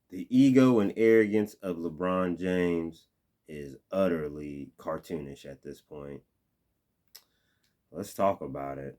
The ego and arrogance of LeBron James is utterly cartoonish at this point. Let's talk about it.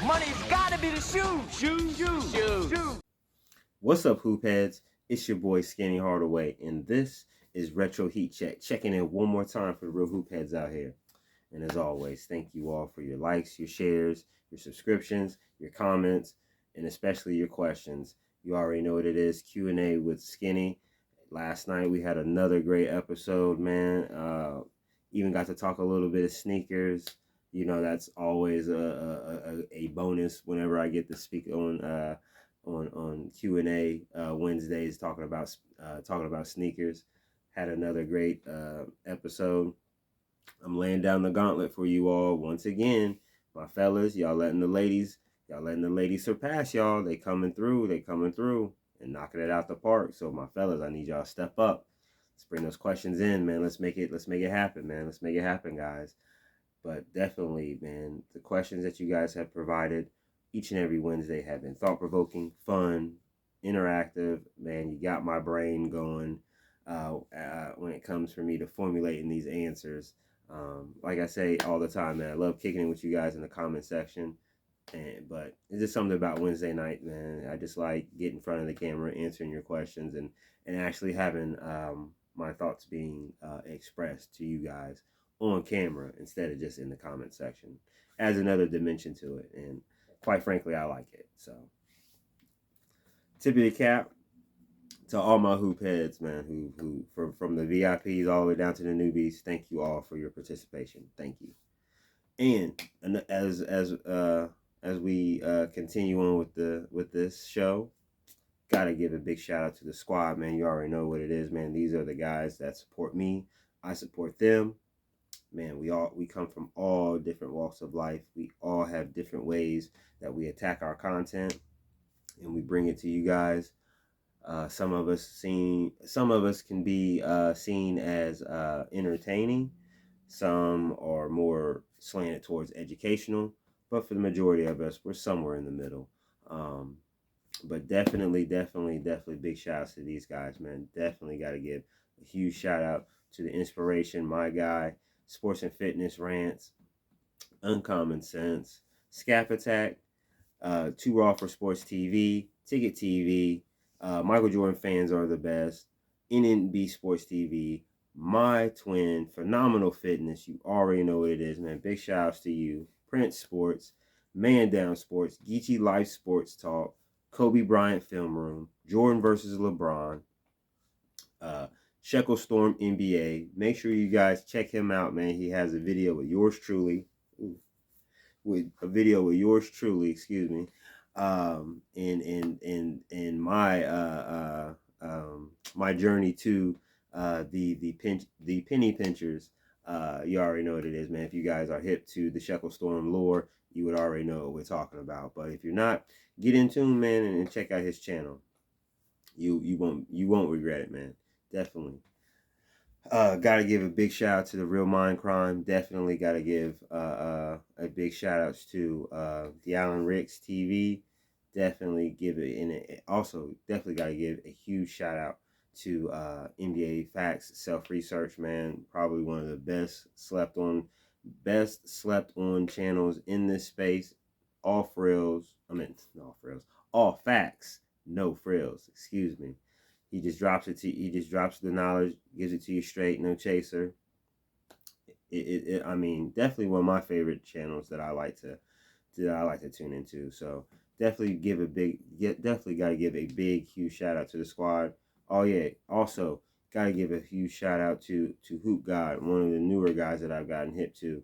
Money's gotta be the shoes. Shoes. What's up, hoop heads? It's your boy Skinny Hardaway, and this is Retro Heat Check. Checking in one more time for the real hoop heads out here. And as always, thank you all for your likes, your shares, your subscriptions, your comments, and especially your questions. You already know what it is, Q&A with Skinny. Last night we had another great episode, man. Even got to talk a little bit of sneakers. You know, that's always a bonus whenever I get to speak on Q&A Wednesdays talking about sneakers. Had another great episode. I'm laying down the gauntlet for you all once again, my fellas. Y'all letting the ladies surpass y'all. They coming through, and knocking it out the park. So my fellas, I need y'all to step up. Let's bring those questions in, man. Let's make it happen, man. Let's make it happen, guys. But definitely, man, the questions that you guys have provided each and every Wednesday have been thought-provoking, fun, interactive. Man, you got my brain going when it comes for me to formulating these answers. Like I say all the time, man, I love kicking it with you guys in the comment section. But it's just something about Wednesday night, man. I just like getting in front of the camera, answering your questions, and actually having my thoughts being expressed to you guys on camera instead of just in the comment section. Adds another dimension to it, and quite frankly, I like it. So, tip of the cap to all my hoop heads, man, who from the VIPs all the way down to the newbies. Thank you all for your participation. Thank you. And as we continue on with this show, gotta give a big shout out to the squad, man. You already know what it is, man. These are the guys that support me. I support them. Man, we come from all different walks of life. We all have different ways that we attack our content, and we bring it to you guys. Some of us can be seen as entertaining. Some are more slanted towards educational, but for the majority of us, we're somewhere in the middle. But definitely big shout outs to these guys, man. Definitely got to give a huge shout out to the inspiration, my guy, Sports and Fitness Rants, Uncommon Sense, Scap Attack, Too Raw for Sports TV, Ticket TV, Michael Jordan Fans Are the Best, NNB Sports TV, my twin, Phenomenal Fitness. You already know what it is, man. Big shout outs to you. Prince Sports, Man Down Sports, Geechee Life Sports Talk, Kobe Bryant Film Room, Jordan versus LeBron, Shekel Storm NBA. Make sure you guys check him out, man. He has a video with yours truly. Excuse me. In my journey to the penny pinchers. You already know what it is, man. If you guys are hip to the Shekel Storm lore, you would already know what we're talking about. But if you're not, get in tune, man, and check out his channel. You won't regret it, man. Definitely. Gotta give a big shout out to the Real Mind Crime. Definitely gotta give a big shout outs to the Alan Ricks TV. Definitely give it, and also definitely gotta give a huge shout out to NBA Facts Self Research, man. Probably one of the best slept on channels in this space. All facts, no frills. Excuse me. He just drops the knowledge, gives it to you straight, no chaser. I mean, definitely one of my favorite channels that I like to tune into. So definitely definitely got to give a big, huge shout out to the squad. Oh yeah, also got to give a huge shout out to Hoop God, one of the newer guys that I've gotten hip to.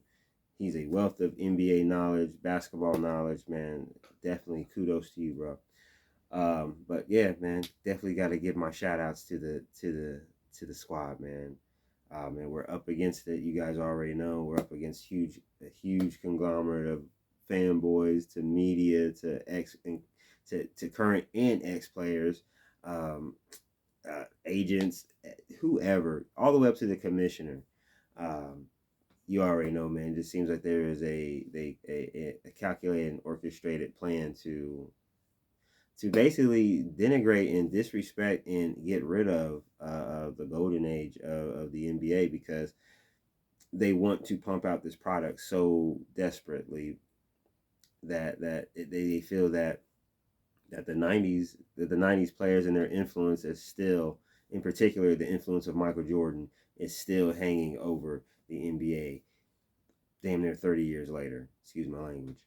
He's a wealth of NBA knowledge, basketball knowledge, man. Definitely kudos to you, bro. But yeah, man, definitely got to give my shout outs to the squad, man. And we're up against it. You guys already know we're up against a huge conglomerate of fanboys to media to ex and to current and ex players, um, agents, whoever, all the way up to the commissioner. Um, you already know, man. It just seems like there is a calculated and orchestrated plan to basically denigrate and disrespect and get rid of the golden age of the NBA because they want to pump out this product so desperately that they feel that the '90s players and their influence is still, in particular, the influence of Michael Jordan is still hanging over the NBA. Damn near 30 years later. Excuse my language.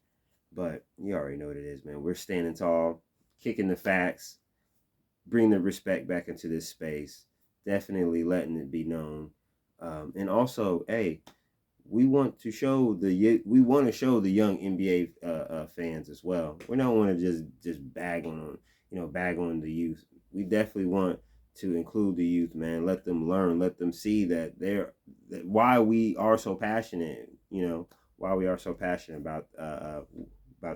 But you already know what it is, man. We're standing tall, kicking the facts, bring the respect back into this space, definitely letting it be known. And also, hey, we want to show the young NBA fans as well. We don't want to just bag on bag on the youth. We definitely want to include the youth, man. Let them learn. Let them see that why we are so passionate. Why we are so passionate about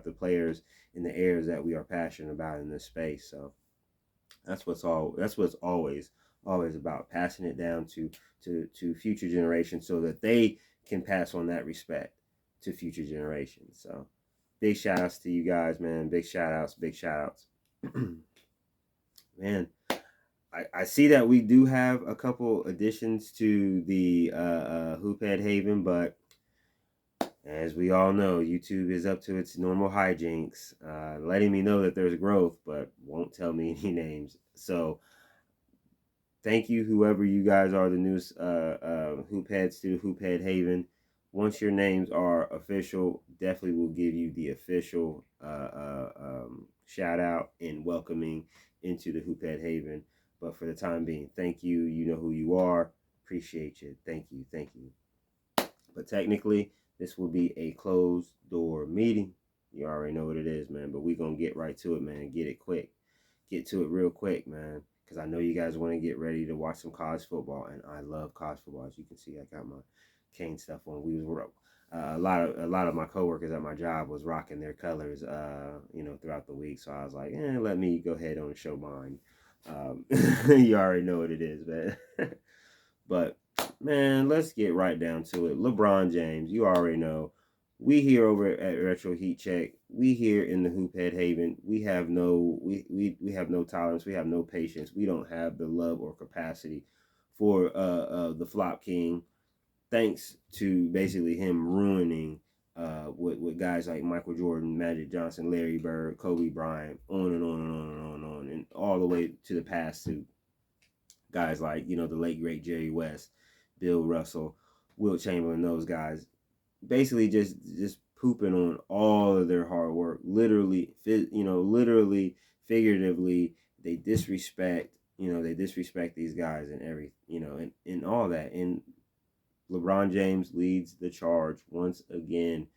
the players and the areas that we are passionate about in this space. So that's what's always about, passing it down to future generations so that they can pass on that respect to future generations. So big shout outs to you guys, man. Big shout outs. Man, I see that we do have a couple additions to the Hoophead Haven, but as we all know, YouTube is up to its normal hijinks, letting me know that there's growth, but won't tell me any names. So thank you, whoever you guys are, the newest hoop heads to Hoop Head Haven. Once your names are official, definitely will give you the official shout out and welcoming into the Hoop Head Haven. But for the time being, thank you. You know who you are. Appreciate you. Thank you. Thank you. But technically, this will be a closed door meeting. You already know what it is, man. But we're going to get right to it, man. Get it quick. Get to it real quick, man. Because I know you guys want to get ready to watch some college football. And I love college football. As you can see, I got my Cane stuff on. A lot of my coworkers at my job was rocking their colors, throughout the week. So I was like, let me go ahead on and show mine. You already know what it is, man. But man, let's get right down to it. LeBron James, you already know. We here over at Retro Heat Check. We here in the Hoophead Haven. We have we have no tolerance. We have no patience. We don't have the love or capacity for the Flop King. Thanks to basically him ruining with guys like Michael Jordan, Magic Johnson, Larry Bird, Kobe Bryant, on and on and on and on and on, and all the way to the past to guys like the late great Jerry West, Bill Russell, Wilt Chamberlain. Those guys basically just pooping on all of their hard work. Literally, figuratively, they disrespect these guys and and all that. And LeBron James leads the charge once again.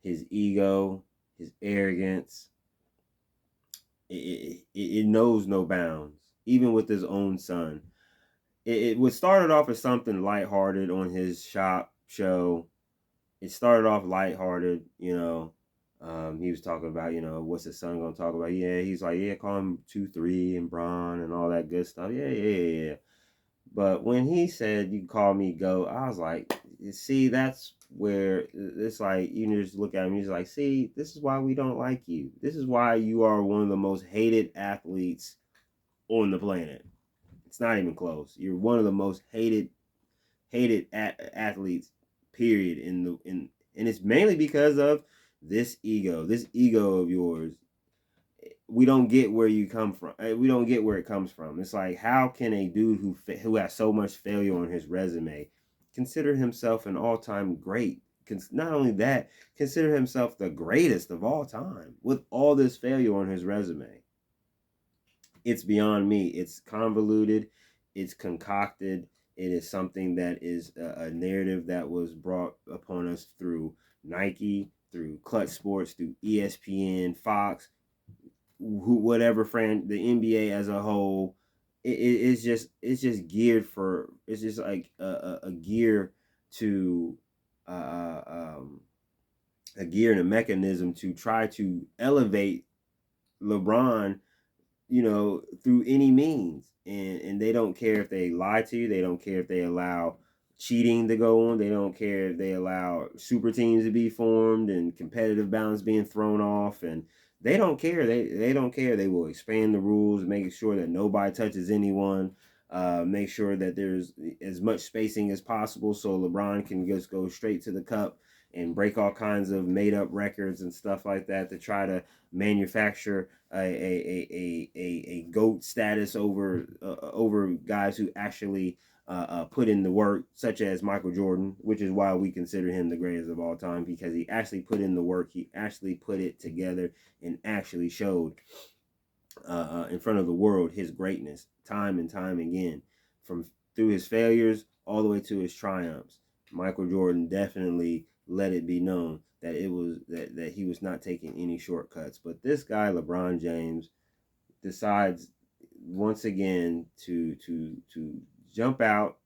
His ego, his arrogance, it knows no bounds, even with his own son. It was started off as something lighthearted on his shop show. It started off lighthearted. He was talking about, what's his son gonna talk about? Yeah, he's like, yeah, call him 2-3 and Bron and all that good stuff. Yeah. But when he said you can call me GOAT, I was like, see, that's where it's like you just look at him, he's like, see, this is why we don't like you. This is why you are one of the most hated athletes on the planet. It's not even close. You're one of the most hated athletes, period. And it's mainly because of this ego of yours. We don't get where you come from. We don't get where it comes from. It's like, how can a dude who has so much failure on his resume consider himself an all-time great? not only that, consider himself the greatest of all time with all this failure on his resume. It's beyond me. It's convoluted. It's concocted. It is something that is a narrative that was brought upon us through Nike, through Clutch Sports, through ESPN, Fox, whatever the NBA as a whole. It's just geared for, it's just like a gear to uh, uh, um, a gear and a mechanism to try to elevate LeBron, through any means. And they don't care if they lie to you. They don't care if they allow cheating to go on. They don't care if they allow super teams to be formed and competitive balance being thrown off. And they don't care. They don't care. They will expand the rules, making sure that nobody touches anyone. Make sure that there's as much spacing as possible so LeBron can just go straight to the cup and break all kinds of made up records and stuff like that to try to manufacture a GOAT status over guys who actually put in the work, such as Michael Jordan, which is why we consider him the greatest of all time, because he actually put in the work, he actually put it together, and actually showed in front of the world his greatness time and time again, from through his failures all the way to his triumphs. Michael Jordan definitely let it be known that that he was not taking any shortcuts. But this guy, LeBron James, decides once again to jump out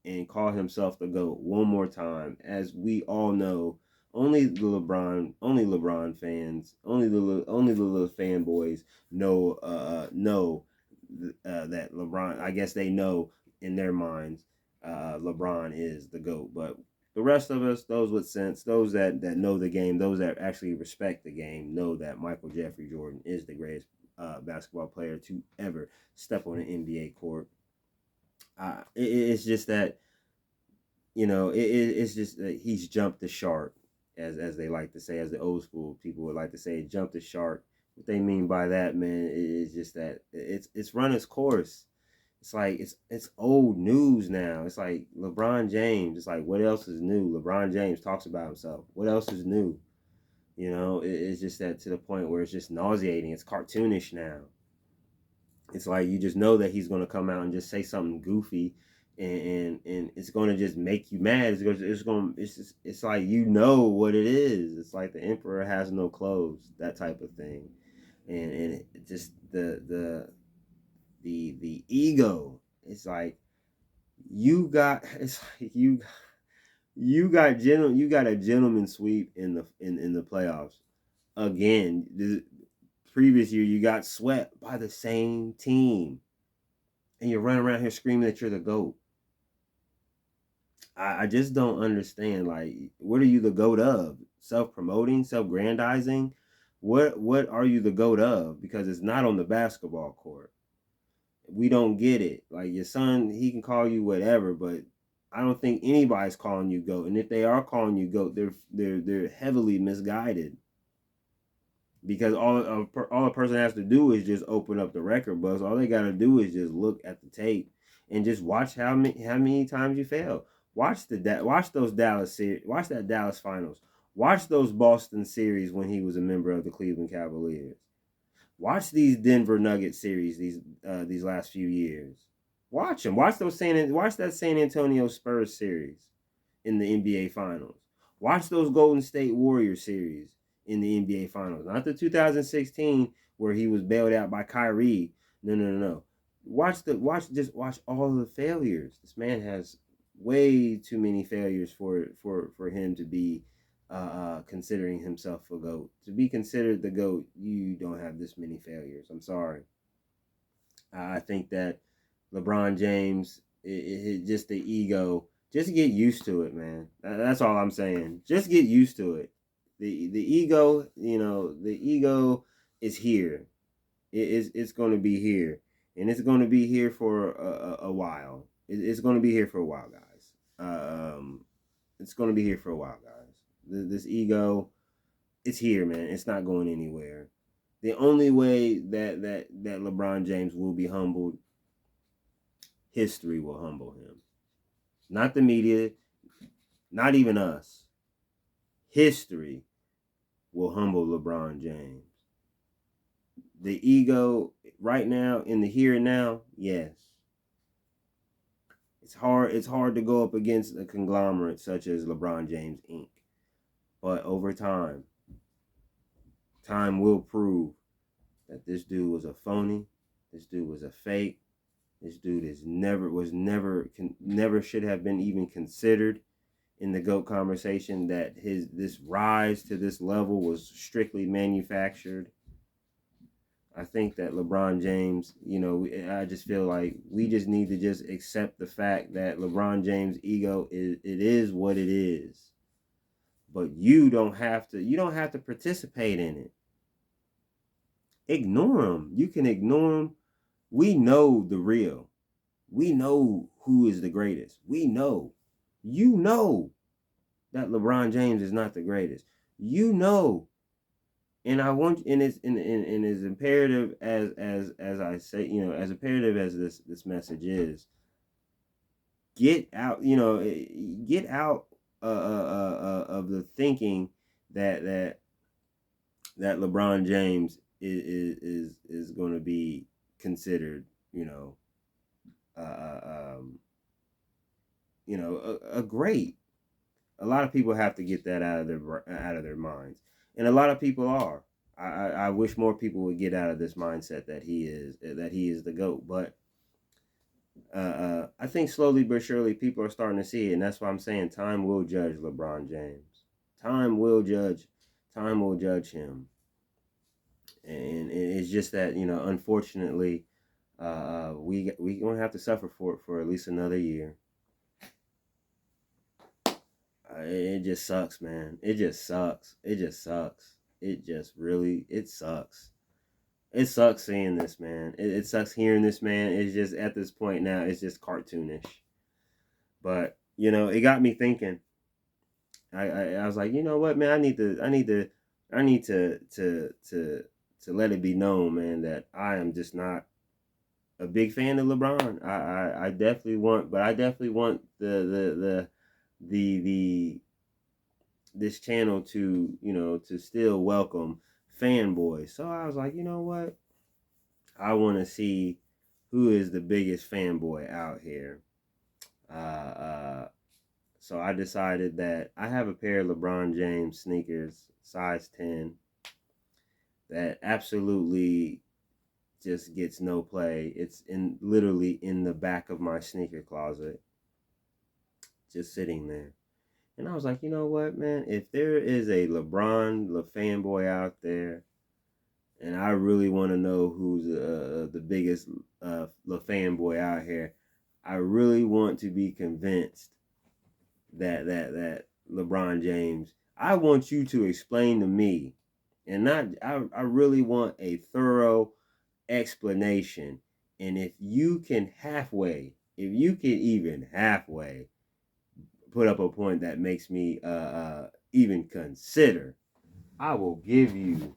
and call himself the GOAT one more time. As we all know, only LeBron fans, only the little fanboys know that LeBron. I guess they know in their minds, LeBron is the GOAT. But the rest of us, those with sense, those that know the game, those that actually respect the game, know that Michael Jeffrey Jordan is the greatest basketball player to ever step on an NBA court. It's just that, it's just that he's jumped the shark, as they like to say, as the old school people would like to say, jump the shark. What they mean by that, man, is just that it's run its course. It's like it's old news now. It's like LeBron James. It's like, what else is new? LeBron James talks about himself. What else is new? It's just that, to the point where it's just nauseating. It's cartoonish now. It's like you just know that he's going to come out and just say something goofy, and it's going to just make you mad. It's like, what it is. It's like the emperor has no clothes, that type of thing. And it just the ego. It's like it's like you got a gentleman sweep in the playoffs again. The previous year you got swept by the same team, and you're running around here screaming that you're the GOAT. I just don't understand. Like, what are you the GOAT of? Self-promoting, self-grandizing? What are you the GOAT of? Because it's not on the basketball court. We don't get it. Like, your son, he can call you whatever, but I don't think anybody's calling you GOAT. And if they are calling you GOAT, they're heavily misguided. Because all a person has to do is just open up the record books. All they got to do is just look at the tape and just watch how many times you fail. Watch those Dallas series. Watch that Dallas finals. Watch those Boston series when he was a member of the Cleveland Cavaliers. Watch these Denver Nuggets series these last few years. Watch them. Watch that San Antonio Spurs series in the NBA Finals. Watch those Golden State Warriors series in the NBA Finals. Not the 2016 where he was bailed out by Kyrie. No. Just watch all the failures. This man has way too many failures for him to be considering himself a GOAT. To be considered the GOAT, you don't have this many failures. I'm sorry. I think that LeBron James, just the ego. Just get used to it, man. That's all I'm saying. Just get used to it. The ego, the ego is here. It's going to be here, and it's going to be here for a while. It's going to be here for a while, guys. It's going to be here for a while, guys. This ego, it's here, man. It's not going anywhere. The only way that LeBron James will be humbled, history will humble him. Not the media, not even us. history will humble LeBron James. The ego right now, in the here and now, yes. It's hard to go up against a conglomerate such as LeBron James Inc. But over time will prove that this dude was a phony, this dude was a fake, this dude never should have been even considered in the GOAT conversation, that this rise to this level was strictly manufactured. I think that LeBron James, I just feel like we just need to just accept the fact that LeBron James' ego is what it is. But you don't have to participate in it. Ignore him. You can ignore him. We know the real. We know who is the greatest. We know. You know that LeBron James is not the greatest. You know. And I want, and it's imperative as I say, as imperative as this message is, get out, get out of the thinking that LeBron James is going to be considered, a great. A lot of people have to get that out of their minds, and a lot of people are. I wish more people would get out of this mindset that he is the GOAT. But I think slowly but surely people are starting to see it, and that's why I'm saying time will judge LeBron James. Time will judge him, and it's just that, unfortunately, we gonna have to suffer for it for at least another year. It just sucks, man. It just sucks. It just sucks. It sucks. It sucks seeing this, man. It sucks hearing this, man. It's just, at this point now, it's just cartoonish. But, it got me thinking. I was like, you know what, man, I need to let it be known, man, that I am just not a big fan of LeBron. I definitely want the this channel to, to still welcome fanboys. So I was like, you know what? I want to see who is the biggest fanboy out here. So I decided that I have a pair of LeBron James sneakers, size 10, that absolutely just gets no play. It's literally in the back of my sneaker closet, just sitting there. And I was like, you know what, man? If there is a LeBron fanboy out there, and I really want to know who's the biggest fanboy out here, I really want to be convinced that LeBron James. I want you to explain to me, and I really want a thorough explanation. And if you can even halfway put up a point that makes me even consider, I will give you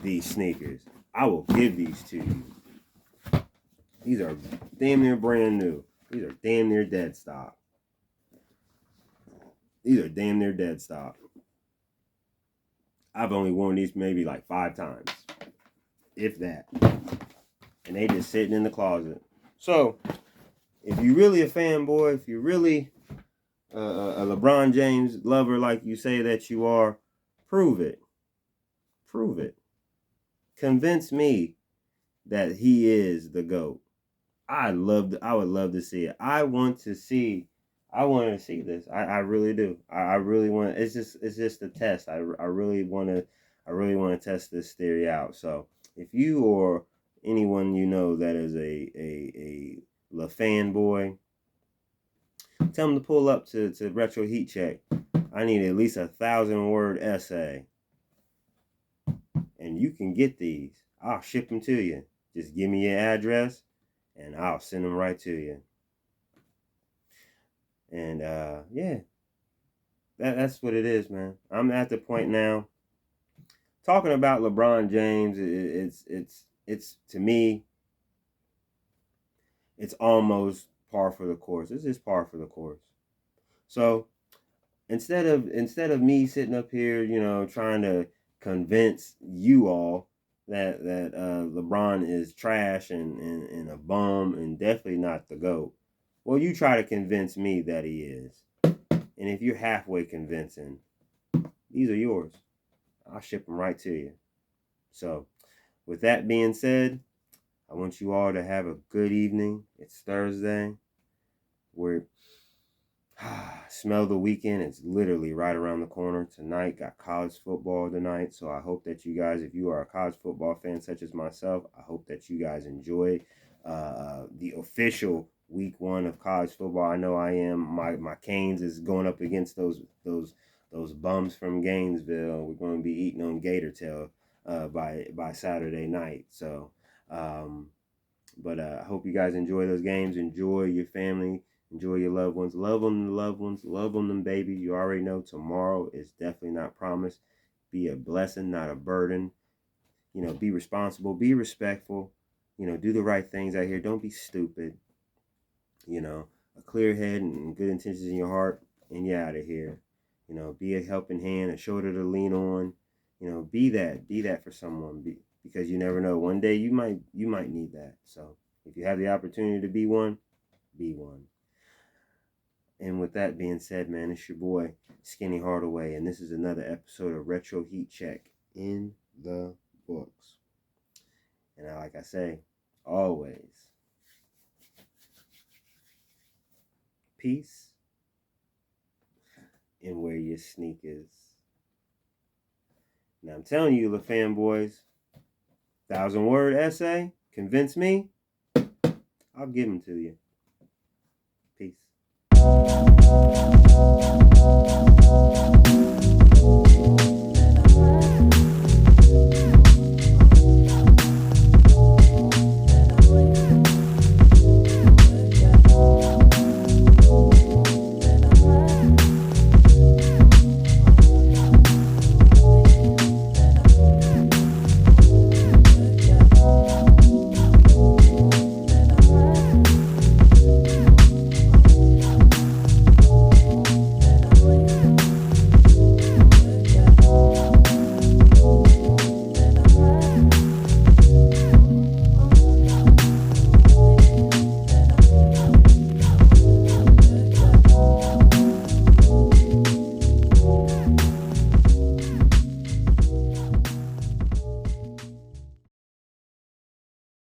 these sneakers. I will give these to you. These are damn near brand new. These are damn near dead stock. I've only worn these maybe like 5 times, if that. And they just sitting in the closet. So, if you're really a fanboy, if you're really a LeBron James lover like you say that you are, prove it. Prove it. Convince me that he is the GOAT. I would love to see it. I want to see this. I really do. I really want. It's just a test. I really want to test this theory out. So if you or anyone you know that is a La fanboy, tell them to pull up to Retro Heat Check. I need at least 1,000-word essay, and you can get these. I'll ship them to you. Just give me your address, and I'll send them right to you. And yeah, that's what it is, man. I'm at the point now. Talking about LeBron James, it's to me, it's almost par for the course. It's just par for the course. So, instead of me sitting up here, trying to convince you all that LeBron is trash and a bum and definitely not the GOAT. Well, you try to convince me that he is. And if you're halfway convincing, these are yours. I'll ship them right to you. So, with that being said, I want you all to have a good evening. It's Thursday. We're smell the weekend. It's literally right around the corner. Tonight, got college football tonight. So I hope that you guys, if you are a college football fan such as myself, I hope that you guys enjoy the official week 1 of college football. I know I am. My Canes is going up against those bums from Gainesville. We're going to be eating on gator tail by Saturday night. So, but I hope you guys enjoy those games. Enjoy your family. Enjoy your loved ones. Love on the loved ones. Love on them, baby. You already know tomorrow is definitely not promised. Be a blessing, not a burden. Be responsible. Be respectful. Do the right things out here. Don't be stupid. A clear head and good intentions in your heart, and you're out of here. Be a helping hand, a shoulder to lean on. Be that for someone. Because you never know. One day you might need that. So if you have the opportunity to be one, be one. And with that being said, man, it's your boy, Skinny Hardaway, and this is another episode of Retro Heat Check in the books. And like I say, always, peace and wear your sneakers. Now, I'm telling you, the fanboys, 1,000-word essay, convince me, I'll give them to you. Peace.